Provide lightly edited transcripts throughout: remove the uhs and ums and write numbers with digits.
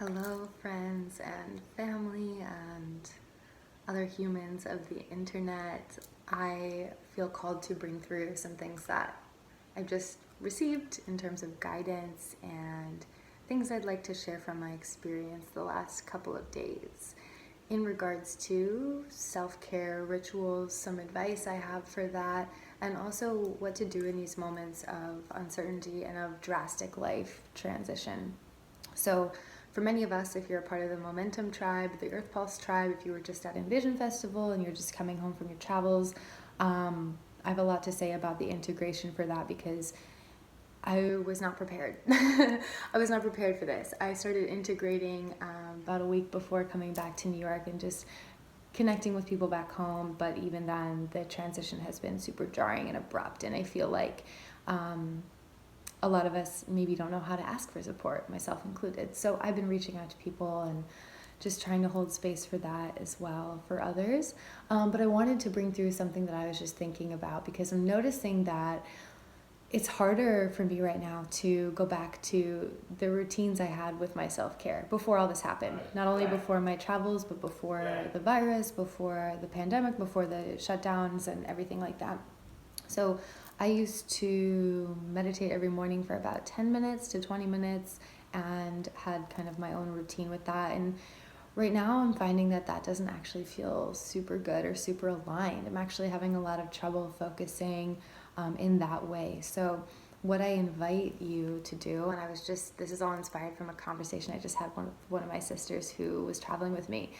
Hello, friends and family and other humans of the internet. I feel called to bring through some things that I've just received in terms of guidance and things I'd like to share from my experience the last couple of days. In regards to self-care rituals, some advice I have for that, and also what to do in these moments of uncertainty and of drastic life transition. So, for many of us, if you're a part of the Momentum tribe, the Earth Pulse tribe, if you were just at Envision Festival and you're just coming home from your travels, I have a lot to say about the integration for that because I was not prepared. I was not prepared for this. I started integrating about a week before coming back to New York and just connecting with people back home. But even then, the transition has been super jarring and abrupt. And I feel like a lot of us maybe don't know how to ask for support, myself included. So I've been reaching out to people and just trying to hold space for that as well for others. But I wanted to bring through something that I was just thinking about because I'm noticing that it's harder for me right now to go back to the routines I had with my self-care before all this happened. Not only before my travels, but before the virus, before the pandemic, before the shutdowns and everything like that. So I used to meditate every morning for about 10 minutes to 20 minutes and had kind of my own routine with that. And right now I'm finding that that doesn't actually feel super good or super aligned. I'm actually having a lot of trouble focusing in that way. So what I invite you to do, and this is all inspired from a conversation I just had with one of my sisters who was traveling with me,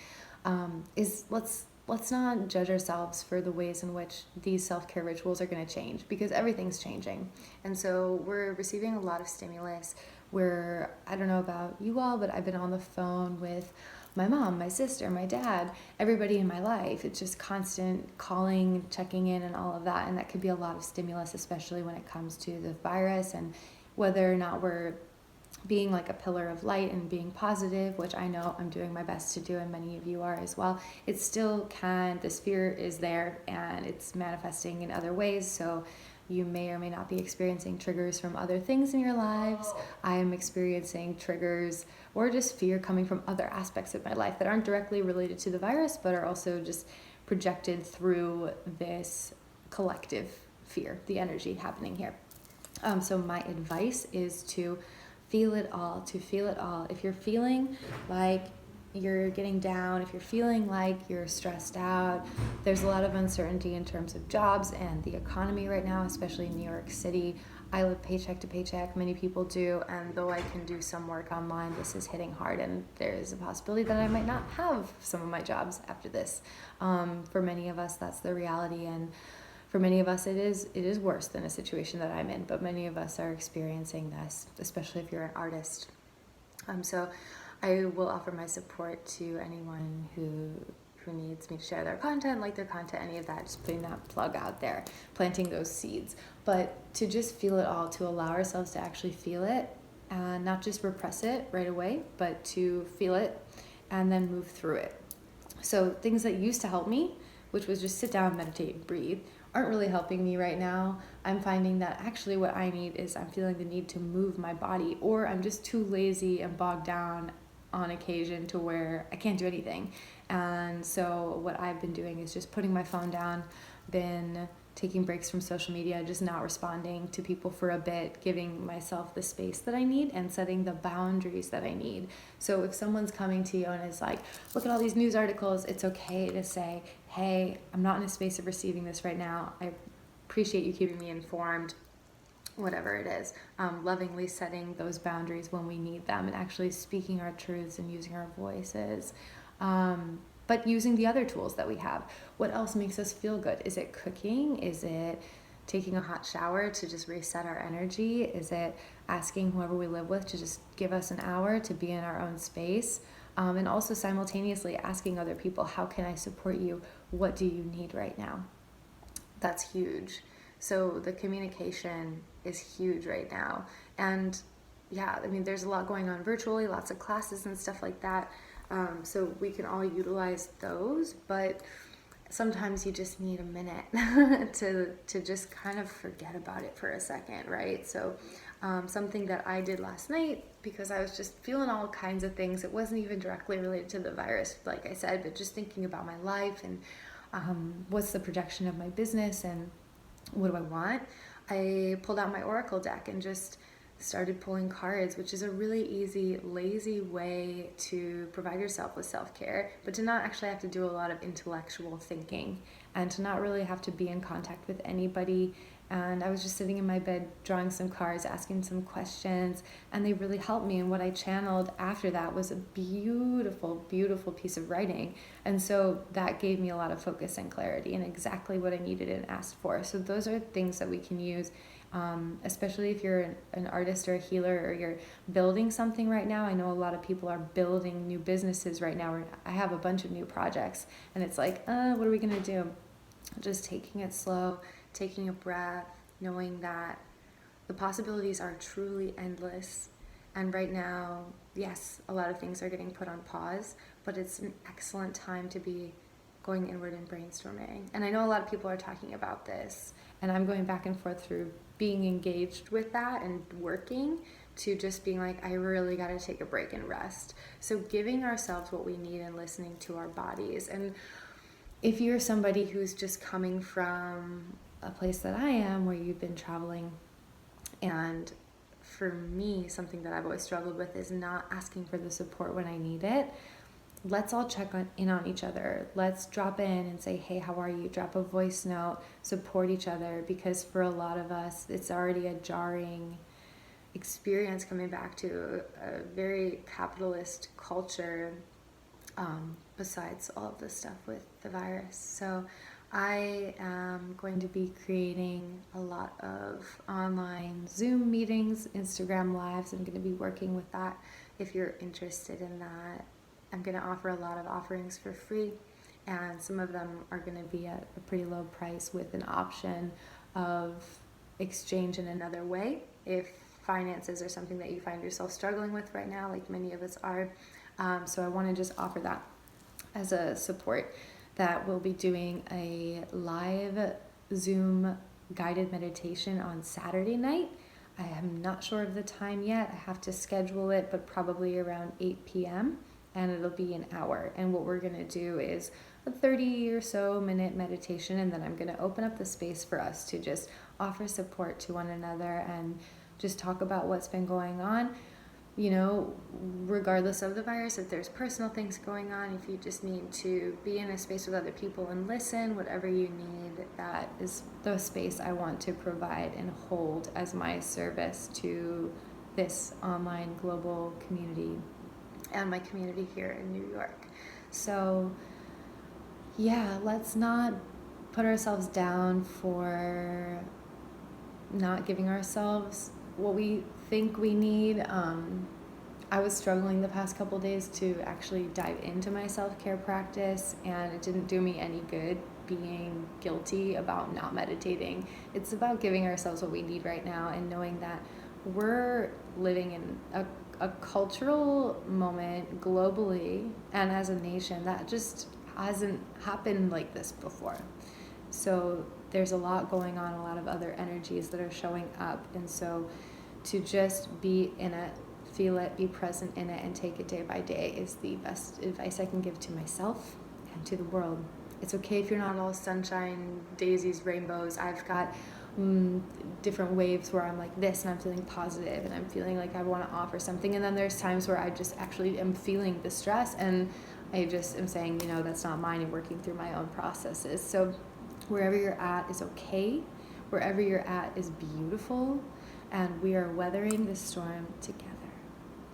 is let's not judge ourselves for the ways in which these self-care rituals are going to change because everything's changing. And so we're receiving a lot of stimulus where, I don't know about you all, but I've been on the phone with my mom, my sister, my dad, everybody in my life. It's just constant calling, checking in and all of that. And that could be a lot of stimulus, especially when it comes to the virus and whether or not we're being like a pillar of light and being positive, which I know I'm doing my best to do and many of you are as well. It still this fear is there and it's manifesting in other ways. So you may or may not be experiencing triggers from other things in your lives. I am experiencing triggers or just fear coming from other aspects of my life that aren't directly related to the virus, but are also just projected through this collective fear, the energy happening here. So my advice is to feel it all, If you're feeling like you're getting down, if you're feeling like you're stressed out, there's a lot of uncertainty in terms of jobs and the economy right now, especially in New York City. I live paycheck to paycheck, many people do, and though I can do some work online, this is hitting hard, and there is a possibility that I might not have some of my jobs after this. For many of us, that's the reality, and for many of us, it is worse than a situation that I'm in, but many of us are experiencing this, especially if you're an artist. So I will offer my support to anyone who needs me to share their content, like their content, any of that, just putting that plug out there, planting those seeds. But to just feel it all, to allow ourselves to actually feel it and not just repress it right away, but to feel it and then move through it. So things that used to help me, which was just sit down, meditate, breathe, aren't really helping me right now. I'm finding that actually what I need is I'm feeling the need to move my body, or I'm just too lazy and bogged down on occasion to where I can't do anything. And so what I've been doing is just putting my phone down, been taking breaks from social media, just not responding to people for a bit, giving myself the space that I need and setting the boundaries that I need. So if someone's coming to you and is like, look at all these news articles, it's okay to say, hey, I'm not in a space of receiving this right now. I appreciate you keeping me informed, whatever it is. Lovingly setting those boundaries when we need them and actually speaking our truths and using our voices. But using the other tools that we have. What else makes us feel good? Is it cooking? Is it taking a hot shower to just reset our energy? Is it asking whoever we live with to just give us an hour to be in our own space? And also simultaneously asking other people, how can I support you? What do you need right now? That's huge. So the communication is huge right now. And yeah, I mean, there's a lot going on virtually, lots of classes and stuff like that. So we can all utilize those, but sometimes you just need a minute to just kind of forget about it for a second, right? So something that I did last night because I was just feeling all kinds of things. It wasn't even directly related to the virus, like I said, but just thinking about my life and what's the projection of my business and what do I want. I pulled out my Oracle deck and just started pulling cards, which is a really easy, lazy way to provide yourself with self-care, but to not actually have to do a lot of intellectual thinking and to not really have to be in contact with anybody. And I was just sitting in my bed drawing some cards, asking some questions, and they really helped me. And what I channeled after that was a beautiful, beautiful piece of writing. And so that gave me a lot of focus and clarity and exactly what I needed and asked for. So those are things that we can use, especially if you're an artist or a healer or you're building something right now. I know a lot of people are building new businesses right now. I have a bunch of new projects, and it's like, what are we going to do? Just taking it slow, taking a breath, knowing that the possibilities are truly endless. And right now, yes, a lot of things are getting put on pause, but it's an excellent time to be going inward and brainstorming. And I know a lot of people are talking about this, and I'm going back and forth through being engaged with that and working to just being like, I really got to take a break and rest. So giving ourselves what we need and listening to our bodies. And if you're somebody who's just coming from a place that I am where you've been traveling, and for me, something that I've always struggled with is not asking for the support when I need it. Let's all check in on each other. Let's drop in and say, hey, how are you? Drop a voice note, support each other, because for a lot of us, it's already a jarring experience coming back to a very capitalist culture, besides all of this stuff with the virus. So I am going to be creating a lot of online Zoom meetings, Instagram lives. I'm going to be working with that if you're interested in that. I'm going to offer a lot of offerings for free, and some of them are going to be at a pretty low price with an option of exchange in another way if finances are something that you find yourself struggling with right now, like many of us are. So I want to just offer that as a support, that we'll be doing a live Zoom guided meditation on Saturday night. I am not sure of the time yet. I have to schedule it, but probably around 8 p.m. and it'll be an hour. And what we're going to do is a 30 or so minute meditation, and then I'm going to open up the space for us to just offer support to one another and just talk about what's been going on. You know, regardless of the virus, if there's personal things going on, if you just need to be in a space with other people and listen, whatever you need, that is the space I want to provide and hold as my service to this online global community and my community here in New York. So yeah, let's not put ourselves down for not giving ourselves what we think we need. I was struggling the past couple days to actually dive into my self-care practice, and it didn't do me any good being guilty about not meditating. It's about giving ourselves what we need right now and knowing that we're living in a cultural moment globally and as a nation that just hasn't happened like this before. So there's a lot going on, a lot of other energies that are showing up. And so to just be in it, feel it, be present in it, and take it day by day is the best advice I can give to myself and to the world. It's okay if you're not all sunshine, daisies, rainbows. I've got different waves where I'm like this and I'm feeling positive and I'm feeling like I want to offer something. And then there's times where I just actually am feeling the stress and I just am saying, you know, that's not mine, and working through my own processes. So wherever you're at is okay. Wherever you're at is beautiful. And we are weathering this storm together.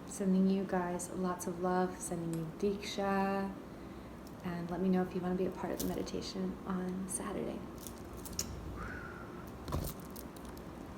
Sending you guys lots of love, sending you Diksha, and let me know if you want to be a part of the meditation on Saturday.